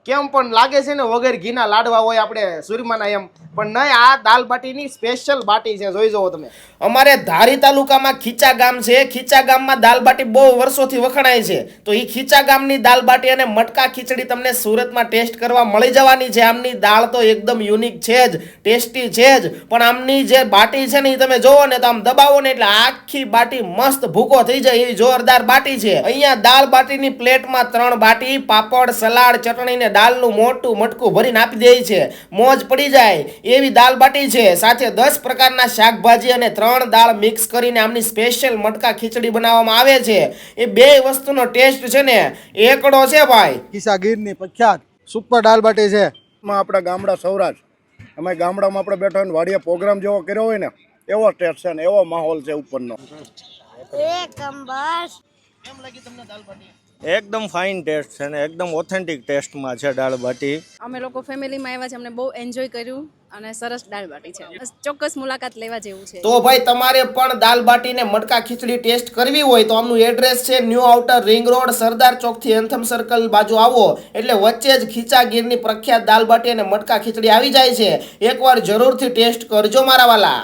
કેમ પણ લાગે છે ને વગર ઘીના લાડવા હોય આપણે સુરમાના એમ, પણ નહીં, આ દાલ બાટીની સ્પેશિયલ બાટી છે, જોઈ જુઓ તમે. અમારે ધારી તાલુકામાં ખીચા ગામ છે. ખીચા ગામમાં દાલ બાટી બહુ વર્ષોથી વખણાય છે. તો એ ખીચા ગામની દાલ બાટી અને મટકા ખીચડી તમને સુરતમાં ટેસ્ટ કરવા મળી જવાની છે. આમની દાળ તો એકદમ યુનિક છે જ, ટેસ્ટી છે જ, પણ આમની જે બાટી છે ને એ તમે જોવો ને તો આમ દબાવો ને એટલે આખી બાટી મસ્ત ભૂકો થઈ જાય એવી જોરદાર બાટી છે. અહીંયા દાલ બાટીની પ્લેટમાં 3 બાટી, પાપડ, સલાડ, ચટણી ને દાળનું મોટું મટકું ભરીને આપી દે છે. મોજ પડી જાય એવી દાલ બાટી છે. સાથે 10 પ્રકારના શાકભાજી અને 3 દાળ મિક્સ કરીને આમની સ્પેશિયલ મટકા ખીચડી બનાવવામાં આવે છે. એ બે વસ્તુનો ટેસ્ટ છે ને એકડો છે ભાઈ. ખીચા ગીરની પ્રખ્યાત સુપર દાલ બાટી છે. આપણા ગામડા સૌરાષ્ટ્ર, અમે ગામડામાં આપણે બેઠા હોય વાડીએ પ્રોગ્રામ જેવો કર્યો હોય ને એવો ટેસ્ટ છે ને એવો માહોલ છે ઉપરનો. કેમ લાગી તમને દાલ બાટી? એકદમ ફાઇન ટેસ્ટ છે ને એકદમ ઓથેન્ટિક ટેસ્ટમાં છે દાળ બાટી. અમે લોકો ફેમિલીમાં આવ્યા છે, અમને બહુ એન્જોય કર્યું અને સરસ દાળ બાટી છે, ચોક્કસ મુલાકાત લેવા જેવું છે. તો ભાઈ તમારે પણ દાલ બાટી ને મટકા ખીચડી ટેસ્ટ કરવી હોય તો આમનું એડ્રેસ છે new outer ring road, Sardar Chowk થી એન્થમ સર્કલ બાજુ આવો એટલે વચ્ચે જ ખીચા ગીરની પ્રખ્યાત દાલ બાટી અને મટકા ખીચડી આવી જાય છે. એકવાર જરૂરથી ટેસ્ટ કરજો મારા વાલા.